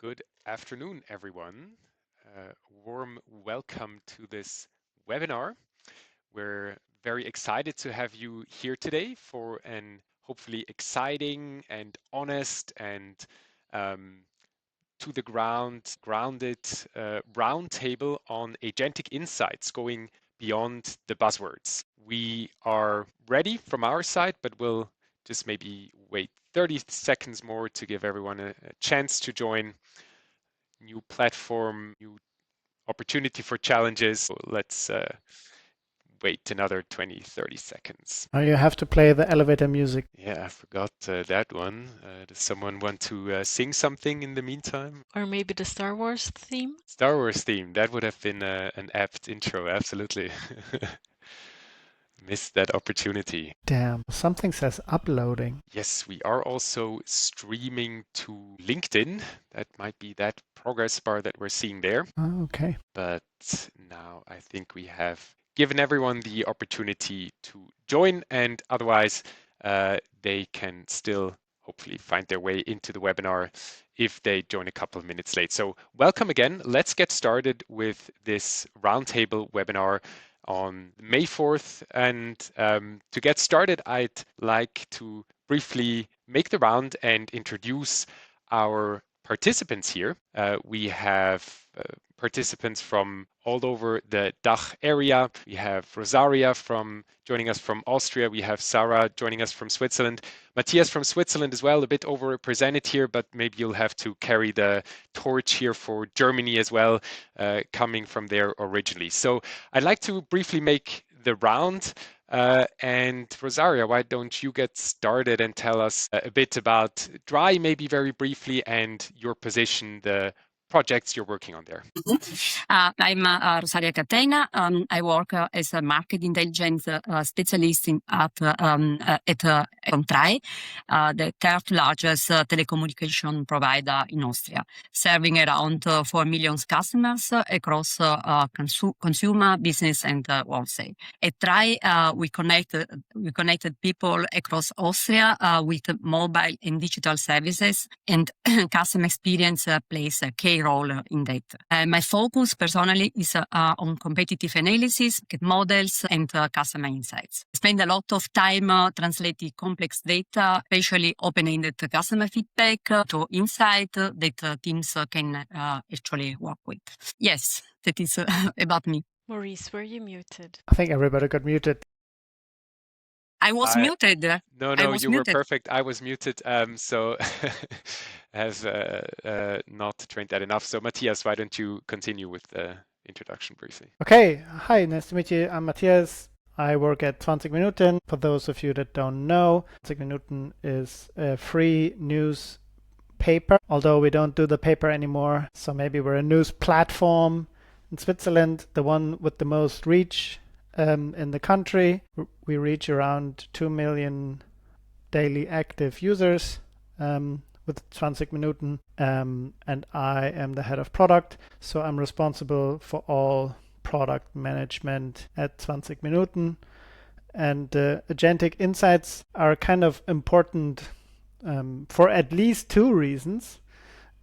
Good afternoon, everyone. Warm welcome to this webinar. We're very excited to have you here today for an hopefully exciting and honest and to the grounded roundtable on agentic insights going beyond the buzzwords. We are ready from our side, but we'll just maybe wait 30 seconds more to give everyone a chance to join. New platform, new opportunity for challenges. So let's wait another 20, 30 seconds. Oh, you have to play the elevator music. Yeah, I forgot that one. Does someone want to sing something in the meantime? Or maybe the Star Wars theme? Star Wars theme. That would have been an apt intro, absolutely. Missed that opportunity. Damn, something says uploading. Yes, we are also streaming to LinkedIn. That might be that progress bar that we're seeing there. Oh, okay. But now I think we have given everyone the opportunity to join, and otherwise they can still hopefully find their way into the webinar if they join a couple of minutes late. So welcome again. Let's get started with this roundtable webinar on May 4th. And to get started, I'd like to briefly make the round and introduce our participants here. We have participants from all over the DACH area. We have Rosaria joining us from Austria. We have Sarah joining us from Switzerland. Matthias from Switzerland as well, a bit overrepresented here, but maybe you'll have to carry the torch here for Germany as well, coming from there originally. So I'd like to briefly make the round. And Rosaria, why don't you get started and tell us a bit about Drei, maybe very briefly, and your position, the projects you're working on there. I'm Rosaria Catena. I work as a market intelligence specialist at Drei, the third largest telecommunication provider in Austria, serving around 4 million customers across consumer, business, and wholesale. At Drei, we connected people across Austria with mobile and digital services, and customer experience plays a key role in that. My focus personally is on competitive analysis, models, and customer insights. I spend a lot of time translating complex data, especially open-ended customer feedback, to insight that teams can actually work with. Yes, that is about me. Maurice, were you muted? I think everybody got muted. I was muted. No, you were perfect. I was muted. So have not trained that enough. So Matthias, why don't you continue with the introduction briefly? Okay. Hi, nice to meet you. I'm Matthias. I work at 20 Minuten. For those of you that don't know, 20 Minuten is a free news paper, although we don't do the paper anymore. So maybe we're a news platform in Switzerland, the one with the most reach in the country. We reach around 2 million daily active users with 20 Minuten, and I am the head of product, so I'm responsible for all product management at 20 Minuten. And Agentic insights are kind of important for at least two reasons.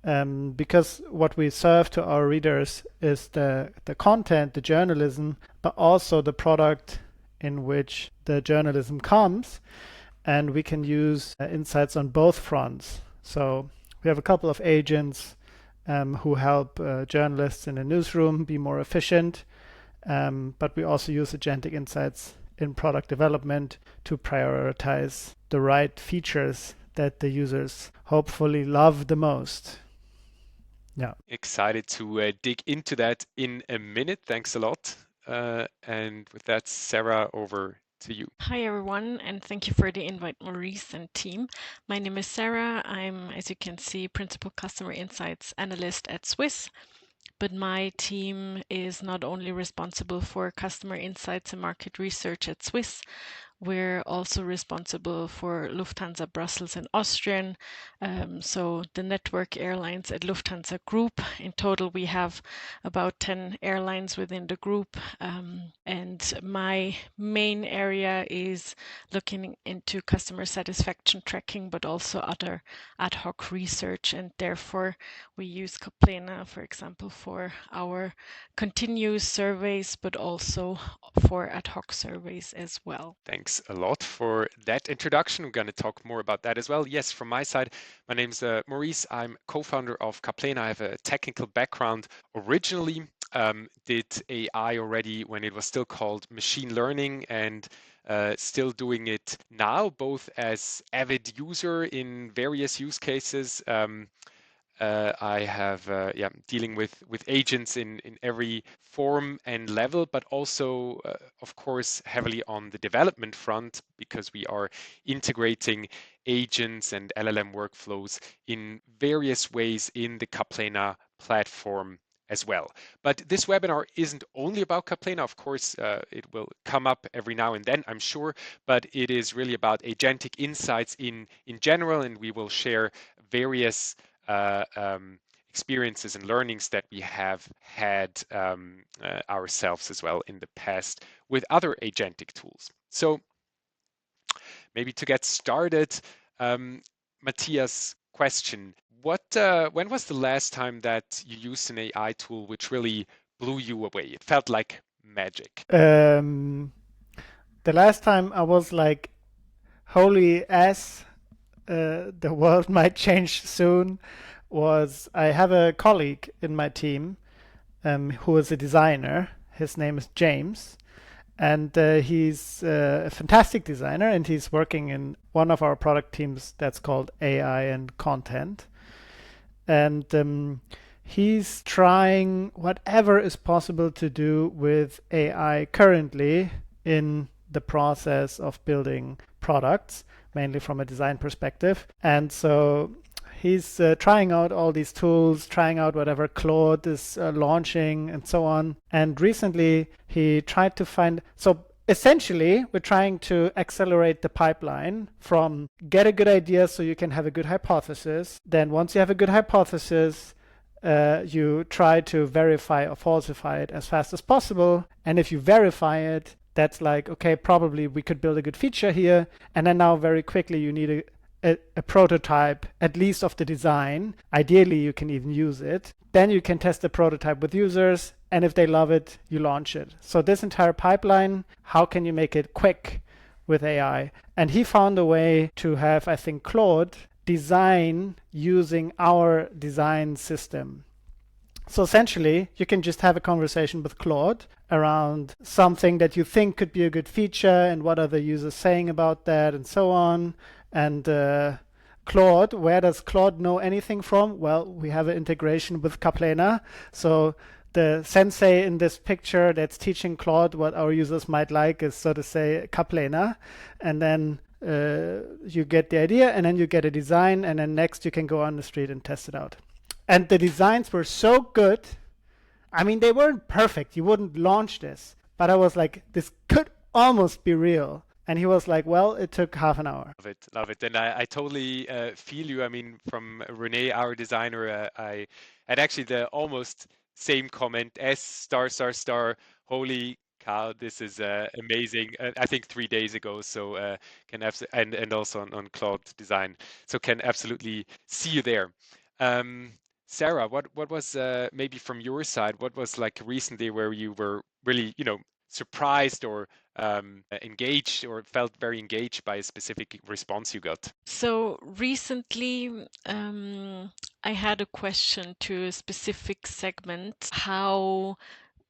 Because what we serve to our readers is the content, the journalism, but also the product in which the journalism comes. And we can use insights on both fronts. So we have a couple of agents who help journalists in the newsroom be more efficient. But we also use agentic insights in product development to prioritize the right features that the users hopefully love the most. Yeah. Excited to dig into that in a minute. Thanks a lot. And with that, Sarah, over to you. Hi, everyone, and thank you for the invite, Maurice and team. My name is Sarah. I'm, as you can see, Principal Customer Insights Analyst at Swiss. But my team is not only responsible for customer insights and market research at Swiss. we're also responsible for Lufthansa Brussels and Austrian, so the network airlines at Lufthansa Group. In total, we have about 10 airlines within the group, and my main area is looking into customer satisfaction tracking, but also other ad hoc research, and therefore we use Catena, for example, for our continuous surveys, but also for ad hoc surveys as well. Thanks a lot for that introduction. We're going to talk more about that as well. Yes, from my side, my name's Maurice. I'm co-founder of Catena. I have a technical background. Originally, did AI already when it was still called machine learning, and still doing it now, both as avid user in various use cases. I have dealing with agents in every form and level, but also of course heavily on the development front, because we are integrating agents and LLM workflows in various ways in the Catena platform as well. But this webinar isn't only about Catena. Of course, it will come up every now and then, I'm sure, but it is really about agentic insights in general, and we will share various experiences and learnings that we have had ourselves as well in the past with other agentic tools. So maybe to get started, Matthias, question: when was the last time that you used an AI tool which really blew you away? It felt like magic. The last time I was like, holy ass, the world might change soon, was I have a colleague in my team who is a designer. His name is James, and he's a fantastic designer, and he's working in one of our product teams that's called AI and Content. And he's trying whatever is possible to do with AI currently in the process of building products, mainly from a design perspective. And so he's trying out all these tools, trying out whatever Claude is launching and so on. And recently he tried to find, so essentially we're trying to accelerate the pipeline from get a good idea so you can have a good hypothesis. Then once you have a good hypothesis, you try to verify or falsify it as fast as possible. And if you verify it, that's like, okay, probably we could build a good feature here. And then now very quickly you need a prototype, at least of the design. Ideally, you can even use it. Then you can test the prototype with users. And if they love it, you launch it. So this entire pipeline, how can you make it quick with AI? And he found a way to have, I think, Claude design using our design system. So essentially, you can just have a conversation with Claude around something that you think could be a good feature and what are the users saying about that and so on. And Claude, where does Claude know anything from? Well, we have an integration with Catena. So the sensei in this picture that's teaching Claude what our users might like is, so to say, Catena. And then you get the idea, and then you get a design, and then next you can go on the street and test it out. And the designs were so good. I mean, they weren't perfect. You wouldn't launch this. But I was like, this could almost be real. And he was like, well, it took half an hour. Love it, love it. And I totally feel you. I mean, from Renee, our designer, I had actually the almost same comment, S***, holy cow, this is amazing. I think 3 days ago, so can and also on Cloud Design. So can absolutely see you there. Sarah, what was maybe from your side, what was like recently where you were really, surprised or engaged or felt very engaged by a specific response you got? So recently, I had a question to a specific segment, how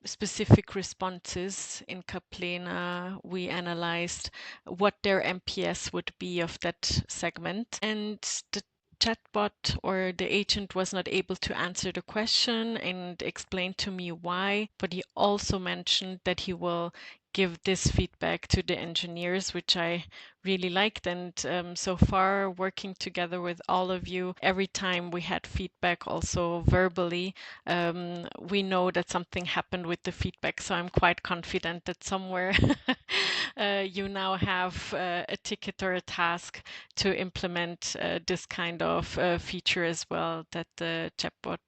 specific responses in Catena we analyzed what their NPS would be of that segment, and the chatbot or the agent was not able to answer the question and explain to me why, but he also mentioned that he will give this feedback to the engineers, which I really liked. And so far, working together with all of you, every time we had feedback, also verbally, we know that something happened with the feedback. So I'm quite confident that somewhere you now have a ticket or a task to implement this kind of feature as well, that the chatbot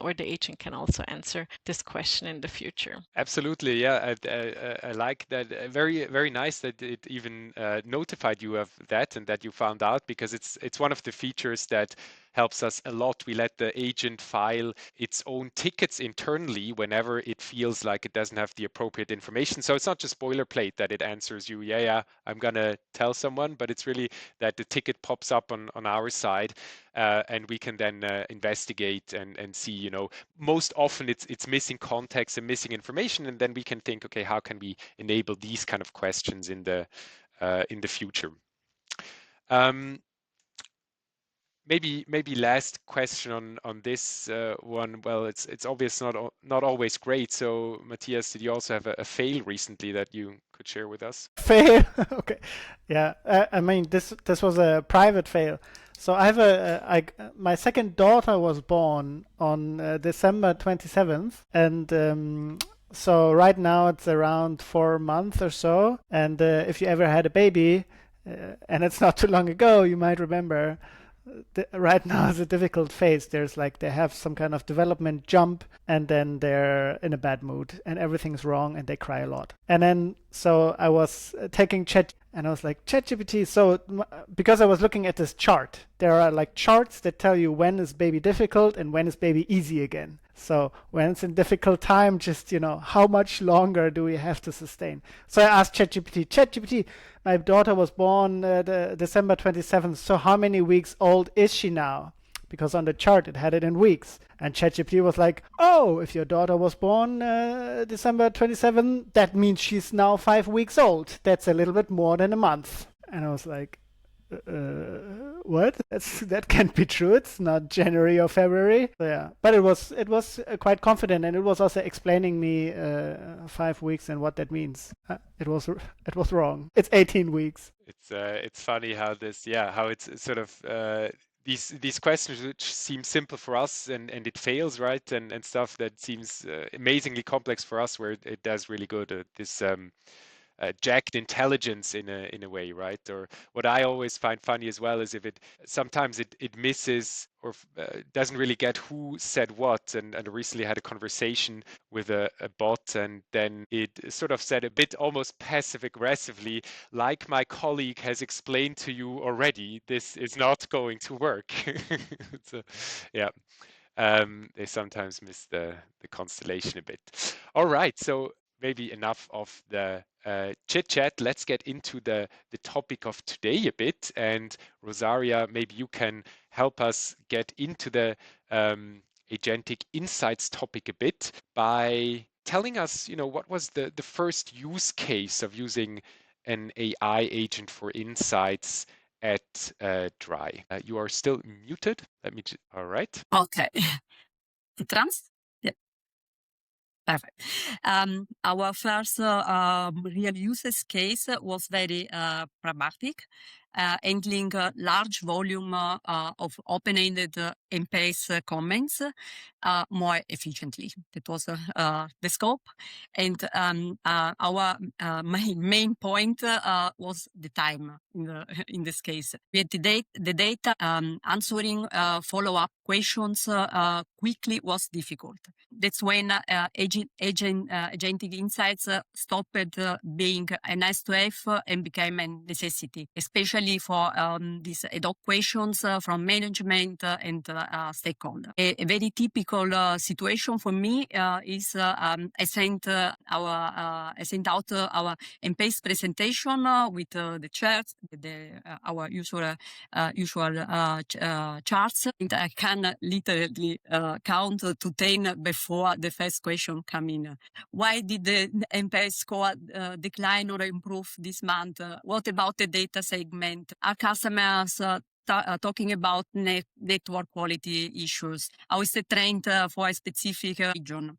or the agent can also answer this question in the future. Absolutely, yeah. I like that. Very, very nice that it even notified you of that and that you found out, because it's one of the features that helps us a lot. We let the agent file its own tickets internally whenever it feels like it doesn't have the appropriate information. So it's not just boilerplate that it answers you, yeah, I'm gonna tell someone, but it's really that the ticket pops up on our side, and we can then investigate and see, you know, most often it's missing context and missing information, and then we can think, okay, how can we enable these kind of questions in the future? Maybe last question on this one. Well, it's obvious not always great. So Matthias, did you also have a fail recently that you could share with us? Fail. Okay. Yeah. I mean, this was a private fail. So I have my second daughter was born on December 27th, and so right now it's around 4 months or so. And if you ever had a baby, and it's not too long ago, you might remember. Right now is a difficult phase. They have some kind of development jump, and then they're in a bad mood and everything's wrong and they cry a lot. And then so I was taking Chat, and I was like, ChatGPT. So because I was looking at this chart, there are like charts that tell you when is baby difficult and when is baby easy again. So when it's in difficult time, just, you know, how much longer do we have to sustain? So I asked ChatGPT, my daughter was born December 27th. So how many weeks old is she now? Because on the chart it had it in weeks. And ChatGPT was like, oh, if your daughter was born December 27th, that means she's now 5 weeks old. That's a little bit more than a month. And I was like, what? That can't be true. It's not January or February. So, yeah, but it was quite confident, and it was also explaining me 5 weeks and what that means. It was wrong. It's 18 weeks. It's funny how it's sort of these questions which seem simple for us and it fails, right? And stuff that seems amazingly complex for us, where it does really good. This jacked intelligence in a way, right? Or what I always find funny as well is if it sometimes it misses or doesn't really get who said what. And I recently had a conversation with a bot, and then it sort of said a bit almost passive aggressively, like, my colleague has explained to you already, this is not going to work. So, yeah. They sometimes miss the constellation a bit. All right, so maybe enough of the chit chat. Let's get into the topic of today a bit. And Rosaria, maybe you can help us get into the agentic insights topic a bit by telling us, you know, what was the first use case of using an AI agent for insights at Drei. You are still muted. All right. Okay. Trans? Yeah. Perfect. Our first real use case was very pragmatic, handling a large volume of open-ended and-paste comments more efficiently. That was the scope. And our main point was the time in this case. We had the data answering follow-up questions quickly was difficult. That's when agentic insights stopped being a nice to have and became a necessity, especially for these ad hoc questions from management and stakeholder. A very typical situation for me is I sent out our and-paste presentation with the charts, our usual charts, and I can literally count to 10 before the first question come in. Why did the and-paste score decline or improve this month? What about the data segment? Are customers talking about network quality issues? How is the trend for a specific region?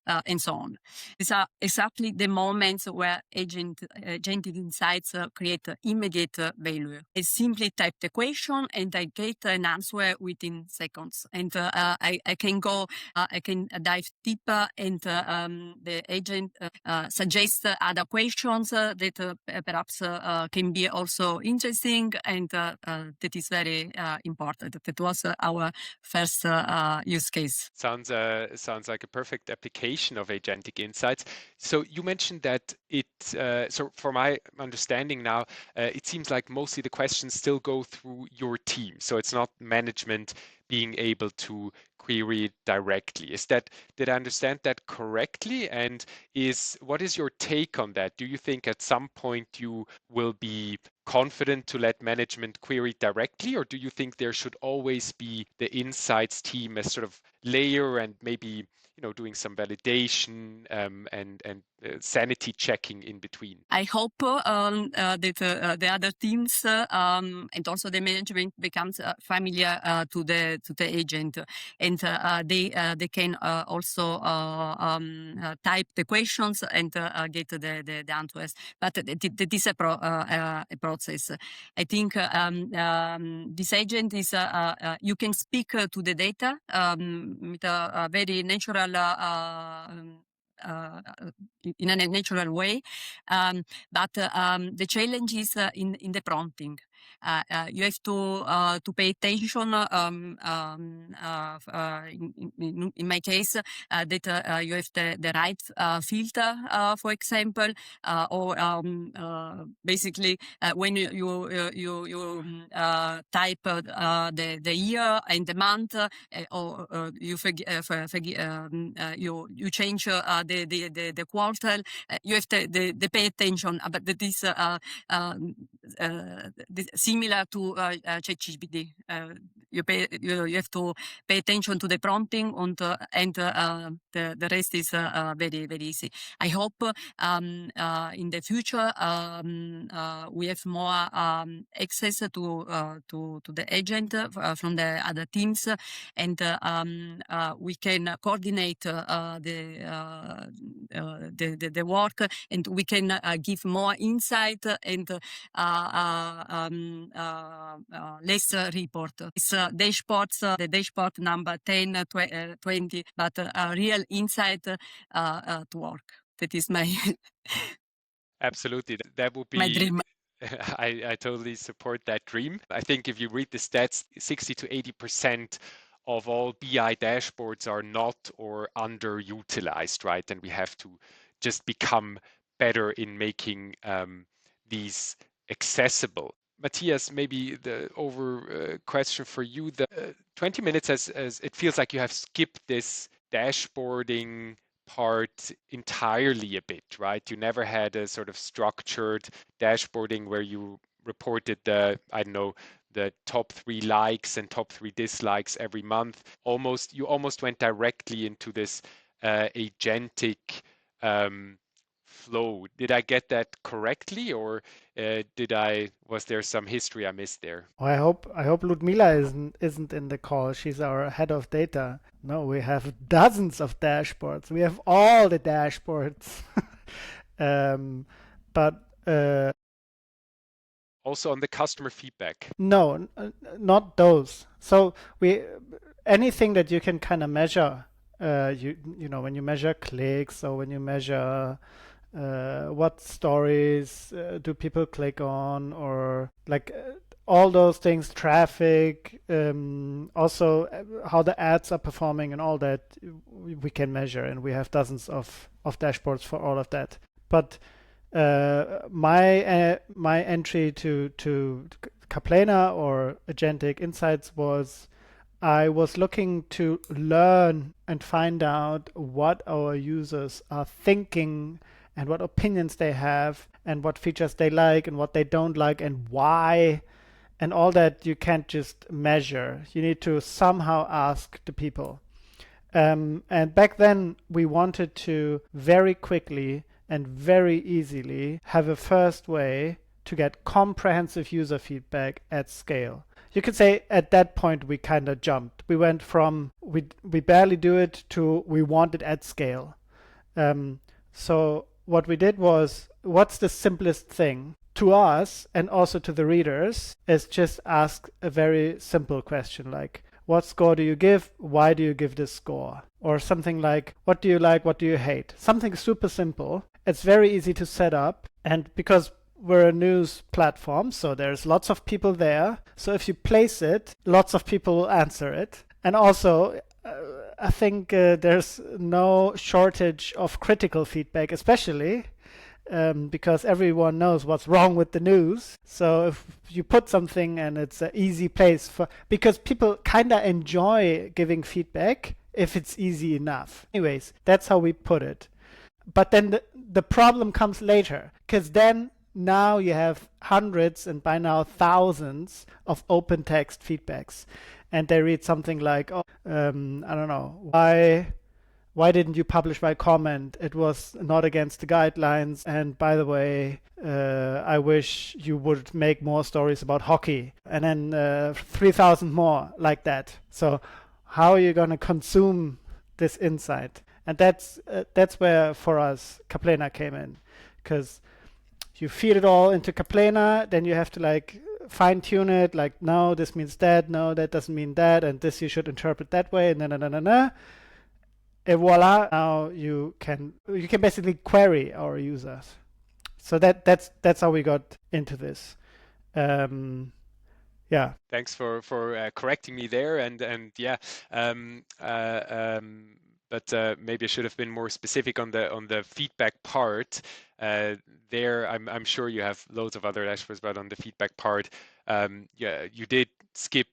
and so on. These are exactly the moments where agentic insights create immediate value. I simply type the question and I get an answer within seconds. And I can go, I can dive deeper, and the agent suggests other questions that perhaps can be also interesting, and that is very important. That was our first use case. Sounds like a perfect application of agentic insights. So you mentioned that so for my understanding now, it seems like mostly the questions still go through your team. So it's not management being able to query it directly. Did I understand that correctly? And what is your take on that? Do you think at some point you will be confident to let management query directly, or do you think there should always be the insights team as sort of layer and maybe doing some validation and sanity checking in between? I hope that the other teams and also the management becomes familiar to the agent, and they can also type the questions and get the answers. But that is a process. I think this agent is you can speak to the data with a very natural. In a natural way, but the challenge is in the prompting. You have to pay attention. In my case, that you have the right filter, for example, or basically when you type the year and the month, or you you change the quarter, you have to pay attention. But that is similar to ChatGPT. You have to pay attention to the prompting, and the rest is very very easy. I hope in the future we have more access to the agent from the other teams, and we can coordinate the work, and we can give more insight and less report. It's dashboards, the dashboard number 10, 20, but real insight to work. That is my Absolutely. That would be my dream. I totally support that dream. I think if you read the stats, 60 to 80% of all BI dashboards are not or underutilized, right? And we have to just become better in making these accessible. Matthias, maybe the question for you, the 20 minutes as it feels like you have skipped this dashboarding part entirely a bit, right? You never had a sort of structured dashboarding where you reported the top 3 likes and top 3 dislikes every month. You almost went directly into this agentic flow. Did I get that correctly, or was there some history I missed there? Well, I hope Ludmila isn't in the call. She's our head of data. No, we have dozens of dashboards. We have all the dashboards. But also on the customer feedback. No, not those. So anything that you can kind of measure, when you measure clicks, or when you measure what stories do people click on, or all those things, traffic, also how the ads are performing and all that, we can measure, and we have dozens of dashboards for all of that. But my entry to Catena or Agentic Insights was, I was looking to learn and find out what our users are thinking and what opinions they have and what features they like and what they don't like and why, and all that you can't just measure. You need to somehow ask the people. And back then we wanted to very quickly and very easily have a first way to get comprehensive user feedback at scale. You could say at that point we kind of jumped. We went from we barely do it to we want it at scale. So what we did was, what's the simplest thing to us and also to the readers is just ask a very simple question like, what score do you give? Why do you give this score? Or something like, what do you like? What do you hate? Something super simple. It's very easy to set up. And because we're a news platform, so there's lots of people there. So if you place it, lots of people will answer it. And also, I think there's no shortage of critical feedback, especially because everyone knows what's wrong with the news. So if you put something and it's an easy place for, because people kind of enjoy giving feedback if it's easy enough. Anyways, that's how we put it. But then the problem comes later, because then now you have hundreds and by now thousands of open text feedbacks. And they read something like, oh, I don't know, why didn't you publish my comment? It was not against the guidelines. And by the way, I wish you would make more stories about hockey. And then 3,000 more like that. So how are you going to consume this insight? And that's where, for us, Catena came in. Because you feed it all into Catena, then you have to like fine tune it. Like, no, this means that. No, that doesn't mean that. And this you should interpret that way. And et voila! Now you can basically query our users. So that's how we got into this. Yeah. Thanks for correcting me there, and yeah, but maybe I should have been more specific on the feedback part. There, I'm sure you have loads of other dashboards, but on the feedback part, yeah, you did skip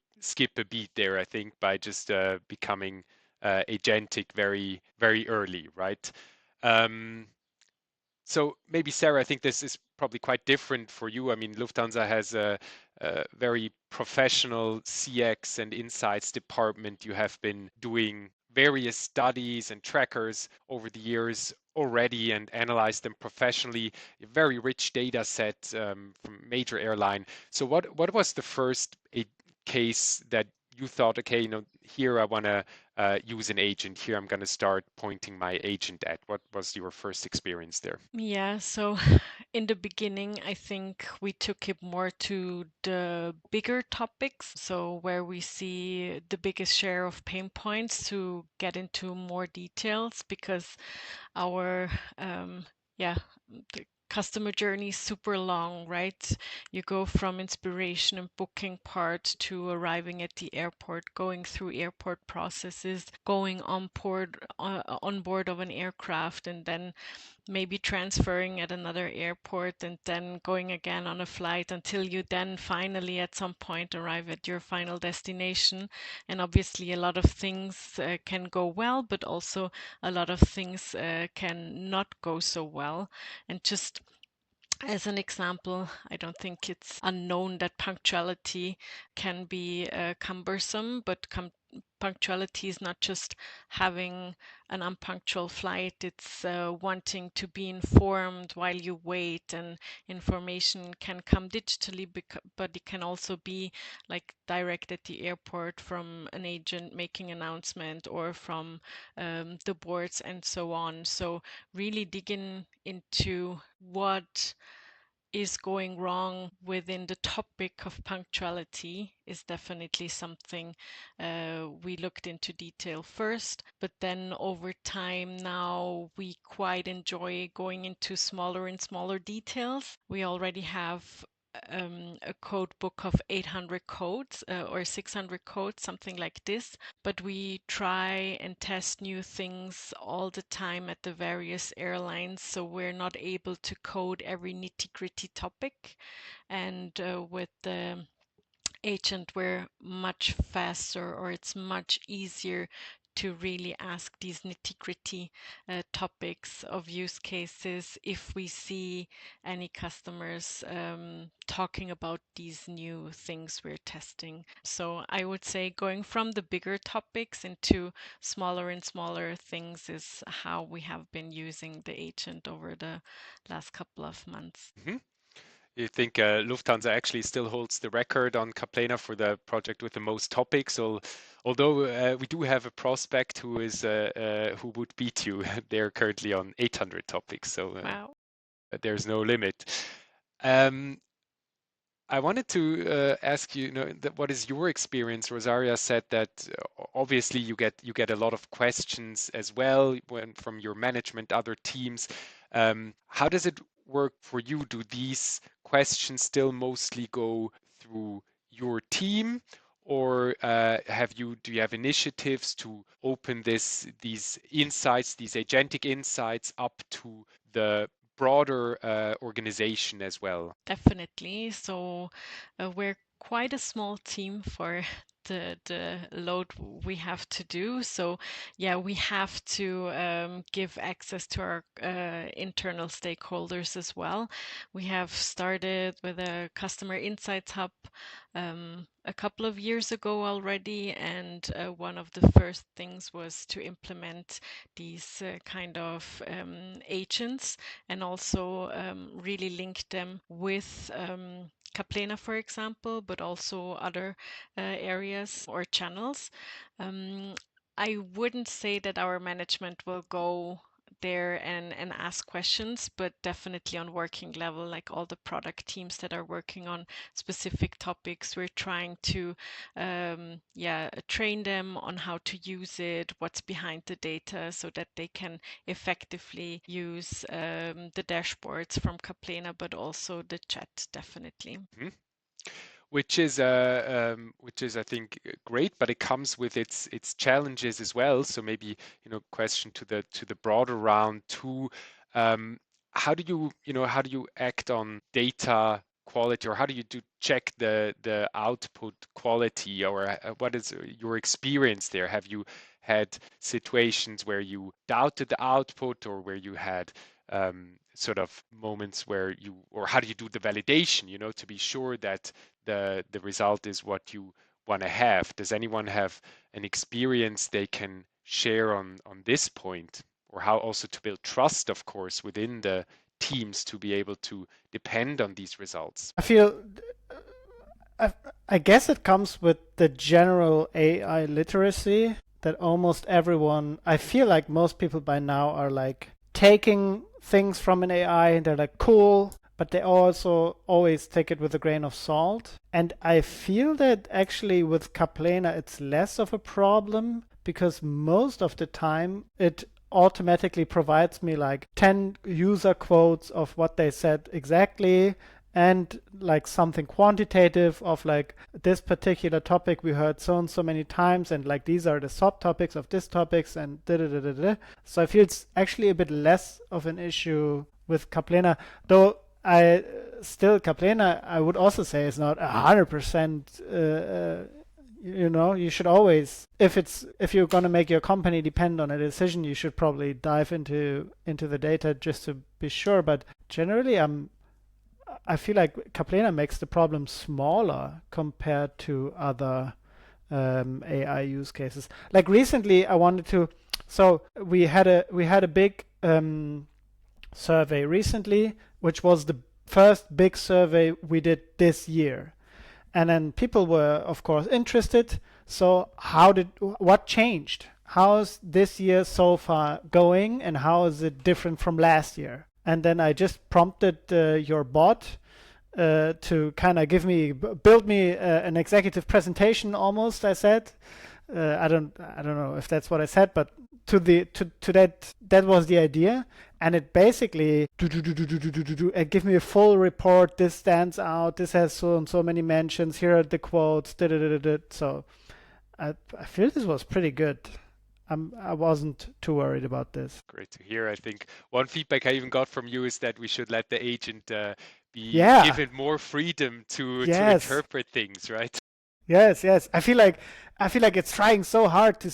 a beat there, I think, by just becoming agentic very early, right? So maybe Sarah, I think this is probably quite different for you. I mean, Lufthansa has a very professional CX and insights department. You have been doing various studies and trackers over the years already and analyzed them professionally. A very rich data set from major airline. So what was the first case that you thought, okay, here I want to use an agent. Here I'm going to start pointing my agent at. What was your first experience there? Yeah, so in the beginning, I think we took it more to the bigger topics. So where we see the biggest share of pain points to get into more details because our the customer journey is super long, right? You go from inspiration and booking part to arriving at the airport, going through airport processes, going on board of an aircraft, and then maybe transferring at another airport and then going again on a flight until you then finally at some point arrive at your final destination. And obviously a lot of things can go well, but also a lot of things can not go so well. And just as an example, I don't think it's unknown that punctuality can be cumbersome, but punctuality is not just having an unpunctual flight, it's wanting to be informed while you wait, and information can come digitally, but it can also be like direct at the airport from an agent making announcement or from the boards and so on. So really digging into what is going wrong within the topic of punctuality is definitely something we looked into detail first, but then over time now we quite enjoy going into smaller and smaller details. We already have a code book of 800 codes or 600 codes, something like this. But we try and test new things all the time at the various airlines, so we're not able to code every nitty-gritty topic. And with the agent, we're much faster, or it's much easier to really ask these nitty-gritty topics of use cases if we see any customers talking about these new things we're testing. So I would say going from the bigger topics into smaller and smaller things is how we have been using the agent over the last couple of months. Mm-hmm. You think Lufthansa actually still holds the record on Catena for the project with the most topics? Although we do have a prospect who would beat you. They're currently on 800 topics, so Wow. there's no limit. I wanted to ask you, what is your experience? Rosaria said that obviously you get a lot of questions as well from your management, other teams. How does it work for you? Do these questions still mostly go through your team, or do you have initiatives to open these insights, these agentic insights, up to the broader organization as well? Definitely. So we're quite a small team for the load we have to do. So yeah, we have to give access to our internal stakeholders as well. We have started with a customer insights hub a couple of years ago already, and one of the first things was to implement these kind of agents, and also really link them with Catena, for example, but also other areas or channels. I wouldn't say that our management will go there and ask questions, but definitely on working level, like all the product teams that are working on specific topics, we're trying to train them on how to use it, what's behind the data, so that they can effectively use the dashboards from Catena, but also the chat, definitely. Mm-hmm. Which is I think great, but it comes with its challenges as well. So maybe question to the broader round too. How do you act on data quality, or how do you check the output quality, or what is your experience there? Have you had situations where you doubted the output, or where you had sort of moments where or how do you do the validation, to be sure that the result is what you want to have? Does anyone have an experience they can share on this point, or how also to build trust, of course, within the teams to be able to depend on these results? I guess it comes with the general AI literacy that almost everyone, I feel like most people by now are like taking things from an AI and they're like, cool, but they also always take it with a grain of salt. And I feel that actually with Catena, it's less of a problem, because most of the time it automatically provides me like 10 user quotes of what they said exactly, and like something quantitative of like this particular topic we heard so and so many times, and like these are the subtopics of this topics, and da da da da da. So I feel it's actually a bit less of an issue with Catena, though Catena, I would also say, is not 100%. You should always, if you're gonna make your company depend on a decision, you should probably dive into the data just to be sure. But generally, I feel like Catena makes the problem smaller compared to other AI use cases. Like recently, so we had a big survey recently, which was the first big survey we did this year. And then people were, of course, interested. So what changed? How's this year so far going, and how is it different from last year? And then I just prompted your bot to kind of build me an executive presentation almost. I said, I don't know if that's what I said, but to that was the idea. And it basically it give me a full report. This stands out. This has so and so many mentions. Here are the quotes. So I feel this was pretty good. I wasn't too worried about this. Great to hear. I think one feedback I even got from you is that we should let the agent be given more freedom to interpret things, right? Yes. I feel like it's trying so hard to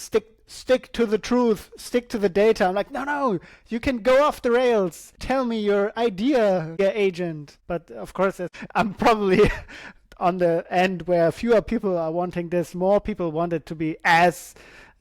stick to the truth, stick to the data. I'm like, no, you can go off the rails. Tell me your idea, agent. But of course, I'm probably on the end where fewer people are wanting this. More people want it to be as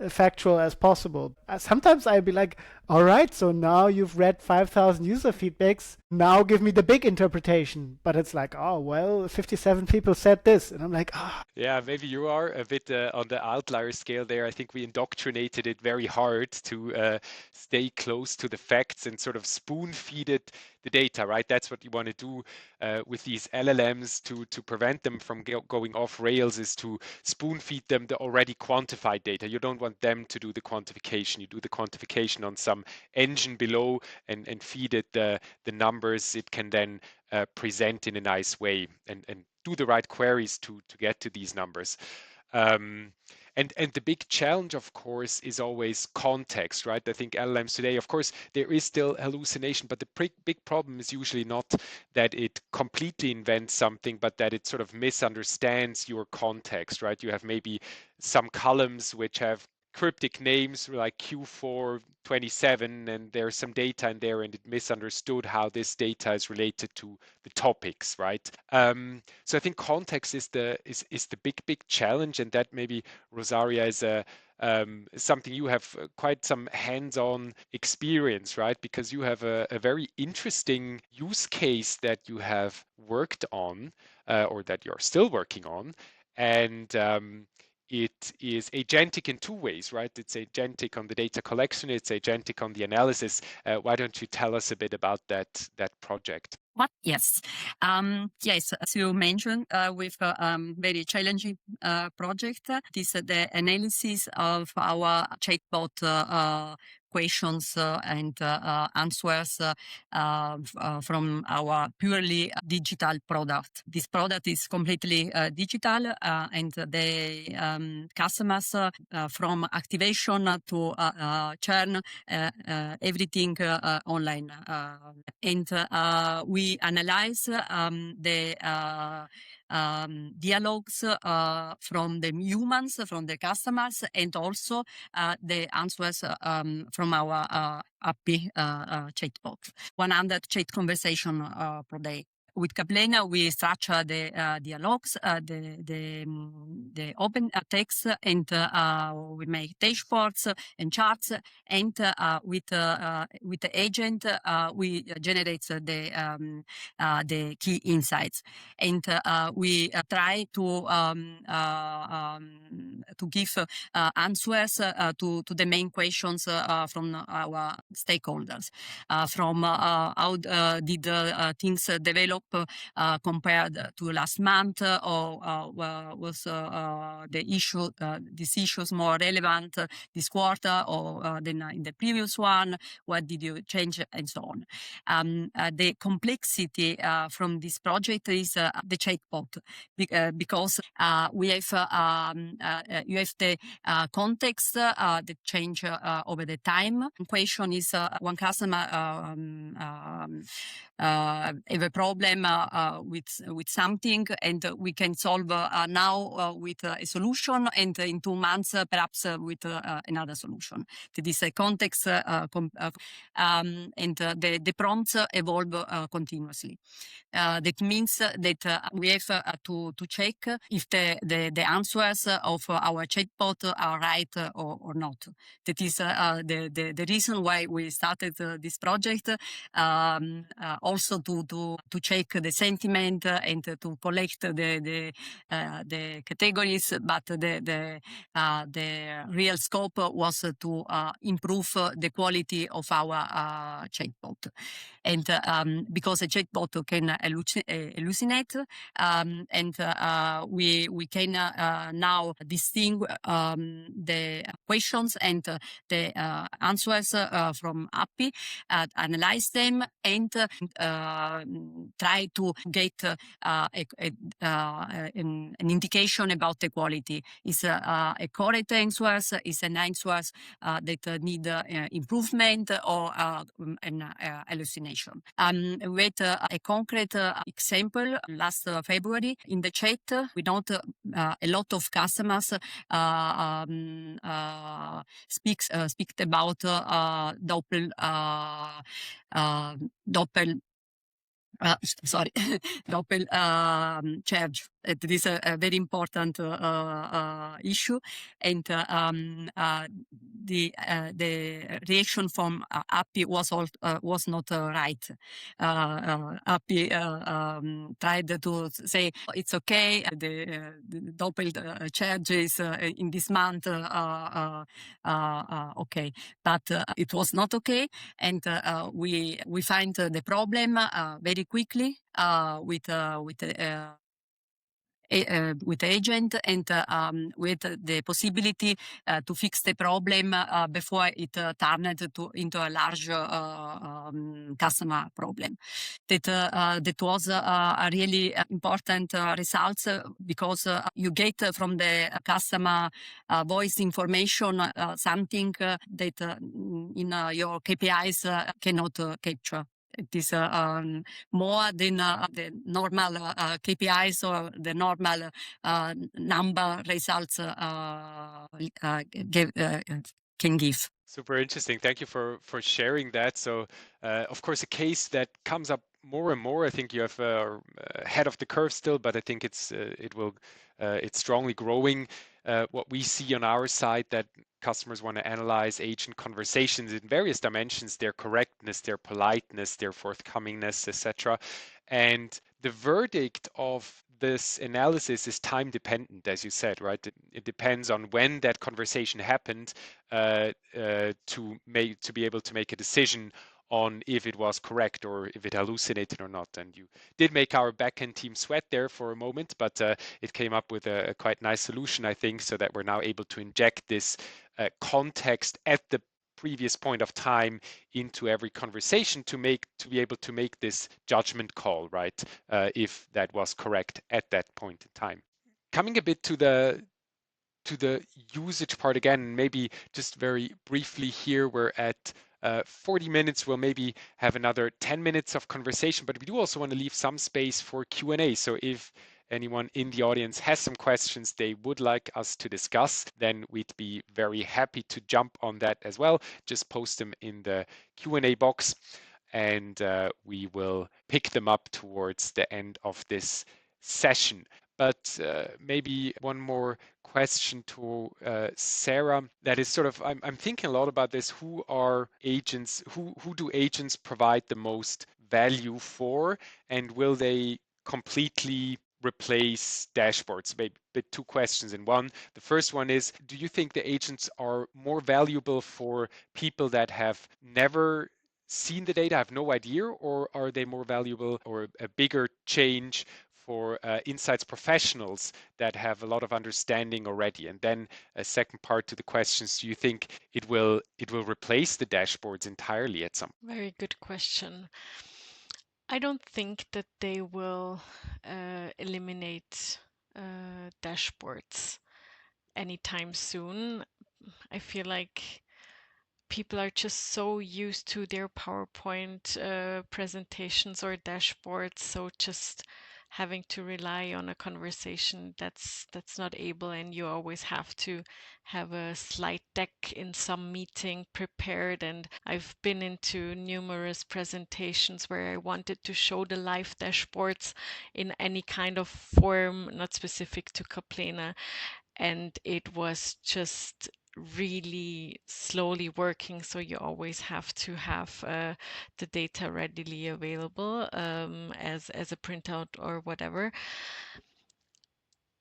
factual as possible. Sometimes I'd be like, all right, so now you've read 5,000 user feedbacks. Now give me the big interpretation. But it's like, oh, well, 57 people said this. And I'm like, ah. Oh. Yeah, maybe you are a bit on the outlier scale there. I think we indoctrinated it very hard to stay close to the facts and sort of spoon feed it the data, right? That's what you want to do with these LLMs to prevent them from going off rails, is to spoon feed them the already quantified data. You don't want them to do the quantification. You do the quantification on some engine below and feed it the numbers it can then present in a nice way and do the right queries to get to these numbers. And the big challenge, of course, is always context, right? I think LLMs today, of course, there is still hallucination, but the big problem is usually not that it completely invents something, but that it sort of misunderstands your context, right? You have maybe some columns which have cryptic names like Q427, and there's some data in there and it misunderstood how this data is related to the topics, right? So I think context is the big challenge, and that maybe Rosaria is something you have quite some hands-on experience, right? Because you have a very interesting use case that you have worked on, or that you're still working on, and it is agentic in two ways, right? It's agentic on the data collection, it's agentic on the analysis. Why don't you tell us a bit about that project? What? Yes. Yes, as you mentioned, with a very challenging project, this the analysis of our chatbot questions and answers from our purely digital product. This product is completely digital, and the customers from activation to churn, everything online. And we analyze the dialogues from the humans, from the customers, and also the answers from our API chatbot. 100 chat conversation per day. With Catena, we structure the dialogues, the open text, and we make dashboards and charts. And with the agent, we generate the key insights. And we try to give answers to the main questions from our stakeholders, from how did things develop compared to last month, or was these issues more relevant this quarter or than in the previous one? What did you change, and so on? The complexity from this project is the chatbot, because we have you have the context that change over the time. Question is one customer have a problem with something, and we can solve now with a solution, and in 2 months perhaps with another solution. That is a context, and the prompts evolve continuously. That means that we have to check if the answers of our chatbot are right or not. That is the reason why we started this project. Also to check the sentiment and to collect the categories, but the real scope was to improve the quality of our chatbot. And because a chatbot can hallucinate, and we can now distinguish the questions and the answers from API, analyze them, and try to get an indication about the quality. Is a correct answers, is an answers that need improvement, or an hallucination. With a concrete example, last February in the chat, we note a lot of customers speak about doppel sorry, doppel charge. It is a very important issue, and the reaction from Appy was not right. Appy tried to say it's okay. The doppel charge is in this month okay, but it was not okay, and we find the problem very quickly with agent, and with the possibility to fix the problem before it turned into a large customer problem. That was a really important results, because you get from the customer voice information something that in your KPIs cannot capture. It is more than the normal KPIs or the normal number results can give. Super interesting. Thank you for sharing that. So, of course, a case that comes up more and more. I think you have ahead of the curve still, but I think it's strongly growing. What we see on our side, that customers want to analyze agent conversations in various dimensions: their correctness, their politeness, their forthcomingness, etc. And the verdict of this analysis is time dependent, as you said, right? It depends on when that conversation happened to be able to make a decision on if it was correct or if it hallucinated or not. And you did make our backend team sweat there for a moment, but it came up with a quite nice solution, I think, so that we're now able to inject this context at the previous point of time into every conversation to be able to make this judgment call, right? If that was correct at that point in time. Coming a bit to the usage part again, maybe just very briefly here, we're at 40 minutes. We'll maybe have another 10 minutes of conversation, but we do also want to leave some space for Q&A. So if anyone in the audience has some questions they would like us to discuss, then we'd be very happy to jump on that as well. Just post them in the Q&A box, and we will pick them up towards the end of this session. But maybe one more question to Sarah. That is sort of, I'm thinking a lot about this. Who are agents? Who do agents provide the most value for? And will they completely replace dashboards? Maybe two questions in one. The first one is, do you think the agents are more valuable for people that have never seen the data, have no idea, or are they more valuable, or a bigger change for insights professionals that have a lot of understanding already? And then a second part to the questions: do you think it will replace the dashboards entirely at some? Very good question. I don't think that they will eliminate dashboards anytime soon. I feel like people are just so used to their PowerPoint presentations or dashboards, so just having to rely on a conversation that's not able, and you always have to have a slide deck in some meeting prepared. And I've been into numerous presentations where I wanted to show the live dashboards in any kind of form, not specific to Catena, and it was just really slowly working, so you always have to have the data readily available as a printout or whatever.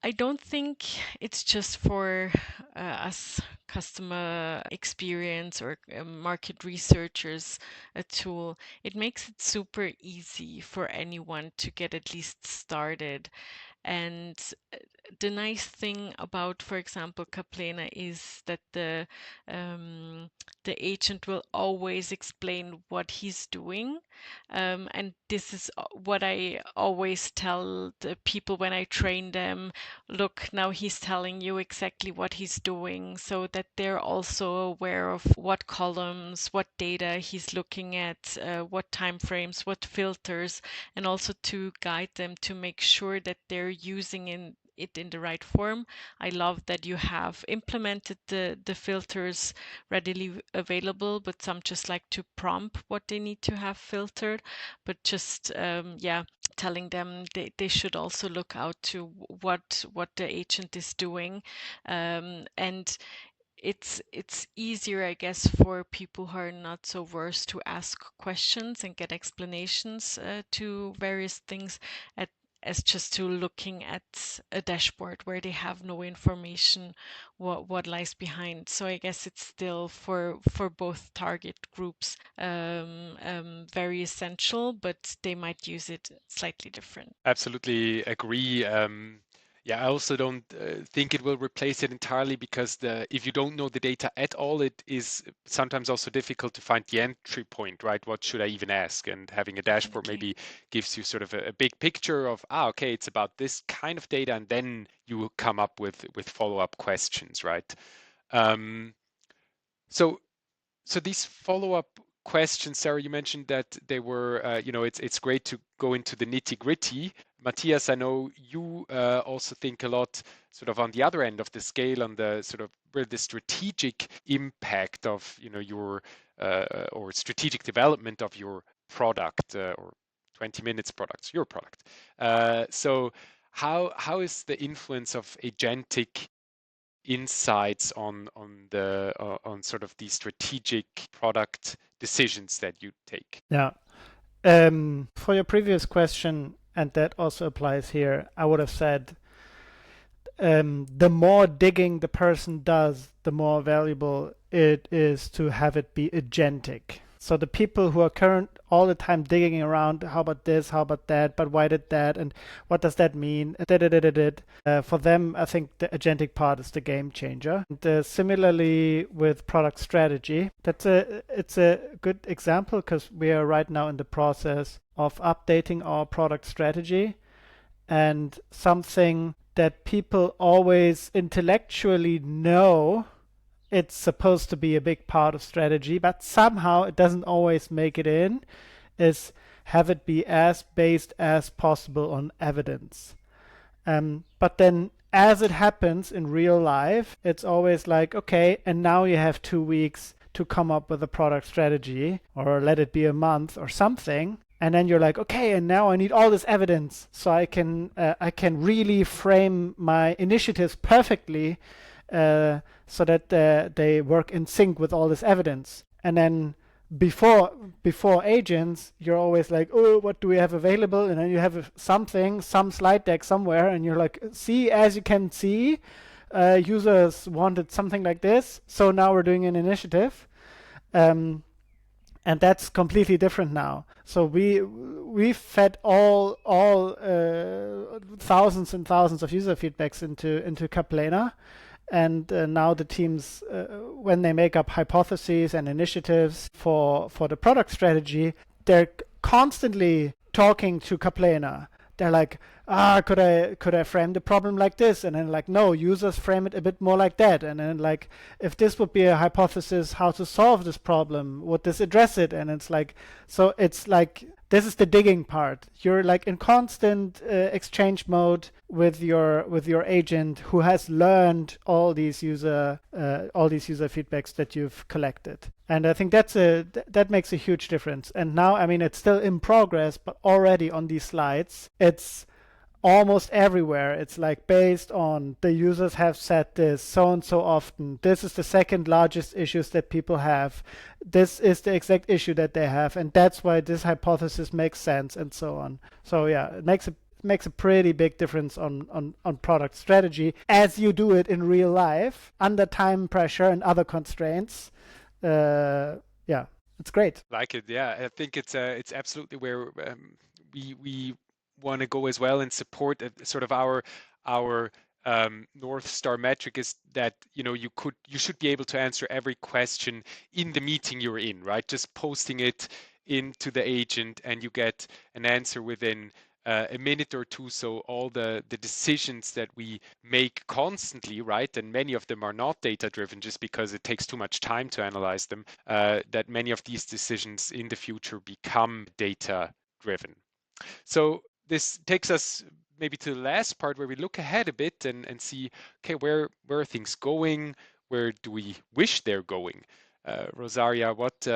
I don't think it's just for us customer experience or market researchers a tool. It makes it super easy for anyone to get at least started. And the nice thing about, for example, Catena is that the agent will always explain what he's doing. And this is what I always tell the people when I train them. Look, now he's telling you exactly what he's doing, so that they're also aware of what columns, what data he's looking at, what time frames, what filters, and also to guide them to make sure that they're using it in the right form. I love that you have implemented the filters readily available, but some just like to prompt what they need to have filtered, but just telling them they should also look out to what the agent is doing, and it's easier, I guess, for people who are not so versed to ask questions and get explanations to various things as just to looking at a dashboard where they have no information what lies behind. So I guess it's still for both target groups very essential, but they might use it slightly different. Absolutely agree. Yeah, I also don't think it will replace it entirely because if you don't know the data at all, it is sometimes also difficult to find the entry point, right? What should I even ask? And having a dashboard maybe gives you sort of a big picture of, okay, it's about this kind of data, and then you will come up with follow-up questions, right? So these follow-up questions, Sarah, you mentioned that they were, it's great to go into the nitty-gritty. Matthias, I know you also think a lot sort of on the other end of the scale, on the sort of the strategic impact of, your or strategic development of your product or 20 minutes products, your product. So how is the influence of agentic insights on sort of the strategic product decisions that you take? Yeah. For your previous question, and that also applies here, I would have said the more digging the person does, the more valuable it is to have it be agentic. So the people who are all the time digging around, how about this, how about that, but why did that, and what does that mean? For them, I think the agentic part is the game changer. And, similarly with product strategy, it's a good example because we are right now in the process of updating our product strategy, and something that people always intellectually know it's supposed to be a big part of strategy, but somehow it doesn't always make it in, is have it be as based as possible on evidence. But then as it happens in real life, it's always like, okay, and now you have 2 weeks to come up with a product strategy, or let it be a month or something. And then you're like, okay, and now I need all this evidence so I can really frame my initiatives perfectly so that they work in sync with all this evidence. And then before agents, you're always like, oh, what do we have available? And then you have some slide deck somewhere, and you're like, see, as you can see, users wanted something like this, so now we're doing an initiative. And that's completely different now. So we fed all thousands and thousands of user feedbacks into Catena, and now the teams, when they make up hypotheses and initiatives for the product strategy, they're constantly talking to Catena. They're like, could I frame the problem like this? And then like, no, users frame it a bit more like that. And then like, if this would be a hypothesis how to solve this problem, would this address it? And it's like, so it's like, this is the digging part. You're like in constant exchange mode with your agent who has learned all these user feedbacks that you've collected. And I think that makes a huge difference. And now, I mean, it's still in progress, but already on these slides, it's almost everywhere. It's like based on the users have said this so and so often. This is the second largest issues that people have. This is the exact issue that they have, and that's why this hypothesis makes sense, and so on. So yeah, it makes a pretty big difference on product strategy as you do it in real life under time pressure and other constraints. Yeah, it's great. Like it, yeah. I think it's absolutely where we want to go as well and support sort of our North Star metric is that you should be able to answer every question in the meeting you're in, right? Just posting it into the agent and you get an answer within a minute or two. So all the decisions that we make constantly, right, and many of them are not data driven just because it takes too much time to analyze them, that many of these decisions in the future become data driven. So this takes us maybe to the last part where we look ahead a bit and see, okay, where are things going? Where do we wish they're going? Rosaria, what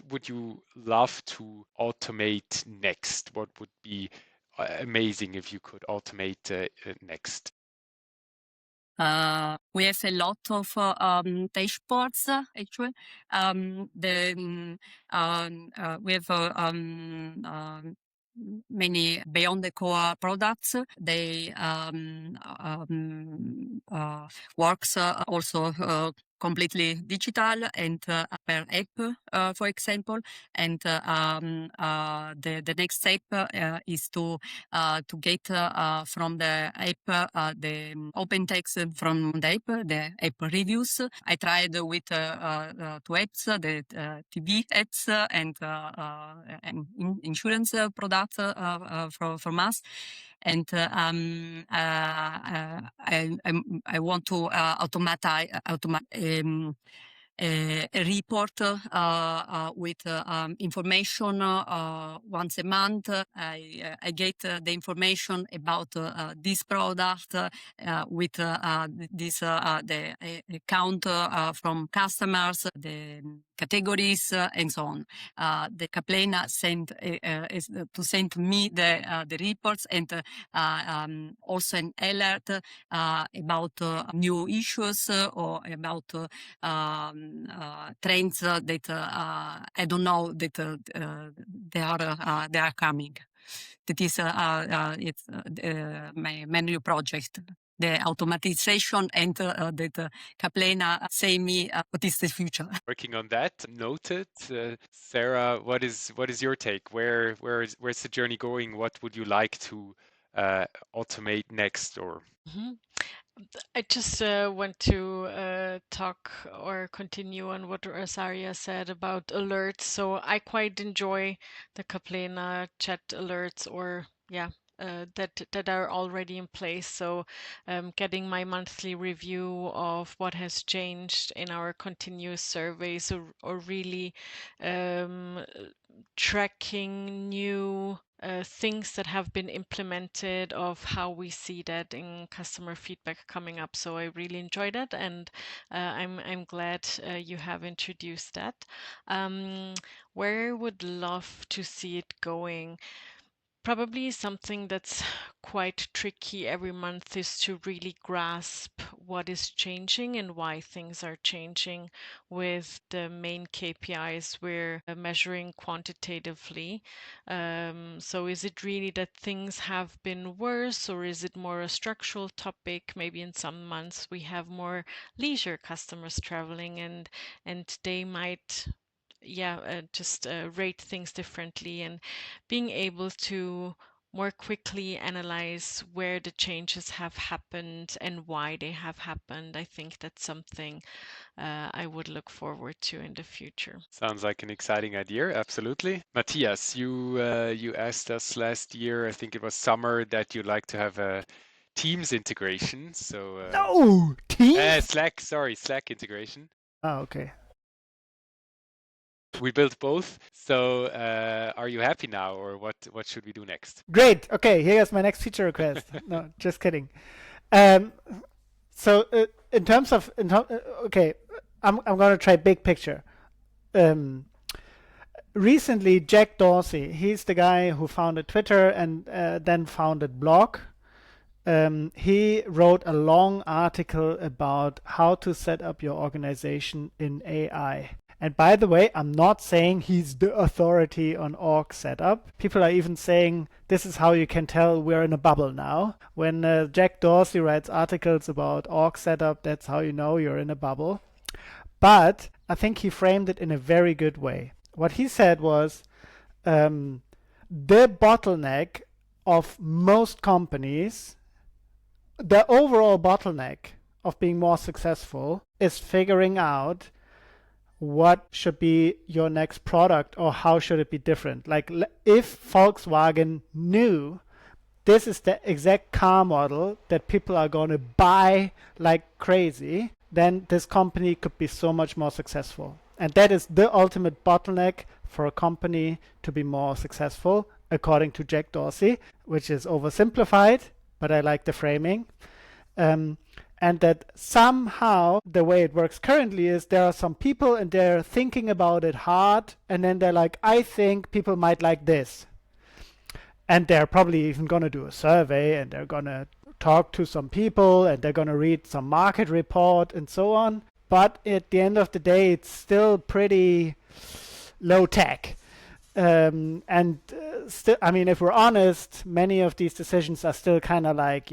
would you love to automate next? What would be amazing if you could automate next? We have a lot of dashboards actually. We have many beyond the core products. They works also completely digital and per app, for example. And the next step is to get from the app the open text from the app reviews. I tried with two apps, the TV apps and insurance products from us. And I want to automate a report with information once a month. I get the information about this product with this the account from customers, the categories, and so on. The Catena sent is to send me the reports and also an alert about new issues or about trends that I don't know that they are coming. That is it's my new project. The automatization and that Catena say me what is the future. Working on that. Noted. Sarah, what is your take? Where's the journey going? What would you like to automate next? Or I just want to talk or continue on what Rosaria said about alerts. So I quite enjoy the Catena chat alerts, or that are already in place. So getting my monthly review of what has changed in our continuous surveys, or really tracking new things that have been implemented, of how we see that in customer feedback coming up. So I really enjoyed it, and I'm glad you have introduced that. Where I would love to see it going, probably something that's quite tricky every month, is to really grasp what is changing and why things are changing with the main KPIs we're measuring quantitatively. So is it really that things have been worse, or is it more a structural topic? Maybe in some months we have more leisure customers traveling, and they might just rate things differently, and being able to more quickly analyze where the changes have happened and why they have happened. I think that's something I would look forward to in the future. sounds like an exciting idea. Absolutely. Matthias, you asked us last year, I think it was summer, that you like to have a Teams integration. So No, Teams. Slack integration. Oh, okay. We built both. So are you happy now, or what should we do next? Great. Okay, here's my next feature request. No, just kidding. So in terms of okay, I'm gonna try big picture. Recently, Jack Dorsey, he's the guy who founded Twitter and then founded Blog. He wrote a long article about how to set up your organization in AI. And by the way, I'm not saying he's the authority on org setup. People are even saying this is how you can tell we're in a bubble now. When Jack Dorsey writes articles about org setup, that's how you know you're in a bubble. But I think he framed it in a very good way. What he said was the bottleneck of most companies, the overall bottleneck of being more successful, is figuring out what should be your next product, or how should it be different. Like if Volkswagen knew this is the exact car model that people are going to buy like crazy, then this company could be so much more successful. And that is the ultimate bottleneck for a company to be more successful, according to Jack Dorsey, which is oversimplified, but I like the framing. And that somehow the way it works currently is there are some people and they're thinking about it hard, and then they're like, I think people might like this. And they're probably even going to do a survey, and they're going to talk to some people, and they're going to read some market report and so on. But at the end of the day, it's still pretty low tech. Still, I mean, if we're honest, many of these decisions are still kind of like,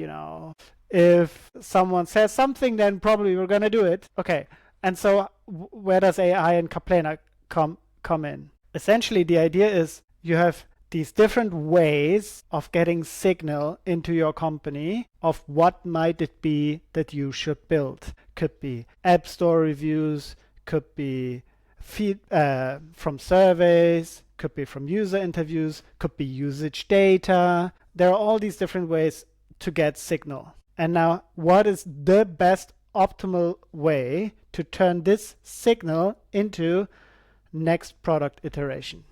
if someone says something, then probably we're going to do it. Okay. And so where does AI and Catena come in? Essentially, the idea is you have these different ways of getting signal into your company of what might it be that you should build. Could be app store reviews, could be feed from surveys, could be from user interviews, could be usage data. There are all these different ways to get signal. And now, what is the best optimal way to turn this signal into next product iteration?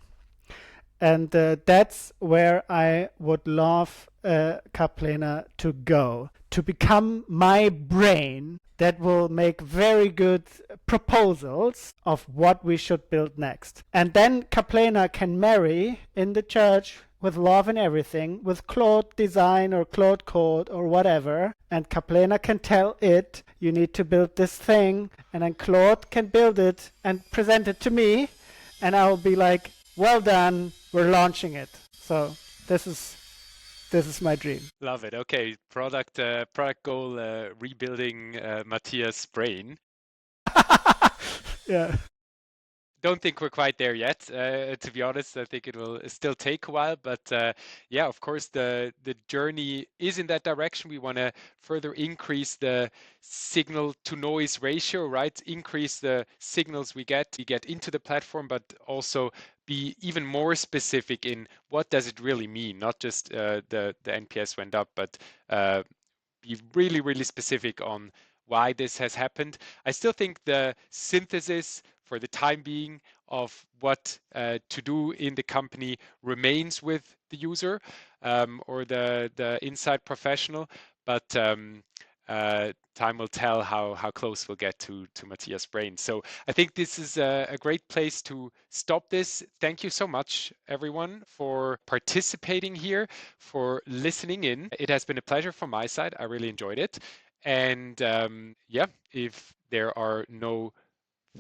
And that's where I would love Catena to go, to become my brain that will make very good proposals of what we should build next. And then Catena can marry in the church with love and everything, with Claude Design or Claude Code or whatever. And Catena can tell it, you need to build this thing. And then Claude can build it and present it to me. And I'll be like, well done, we're launching it. So this is my dream. Love it. Okay, product goal, rebuilding Matthias' brain. Yeah. Don't think we're quite there yet. To be honest, I think it will still take a while. But yeah, of course, the journey is in that direction. We want to further increase the signal to noise ratio, right? Increase the signals we get into the platform, but also be even more specific in what does it really mean. Not just the NPS went up, but be really, really specific on why this has happened. I still think the synthesis for the time being of what to do in the company remains with the user or the inside professional, but time will tell how close we'll get to Matthias' brain. So I think this is a great place to stop this. Thank you so much, everyone, for participating here, for listening in. It has been a pleasure from my side. I really enjoyed it. And yeah, if there are no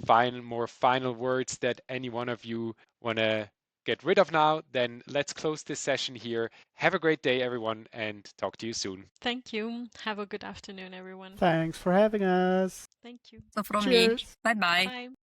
final words that any one of you want to get rid of now, then let's close this session here. Have a great day, everyone, and talk to you soon. Thank you. Have a good afternoon, everyone. Thanks for having us. Thank you. So from Cheers. me, bye-bye. Bye.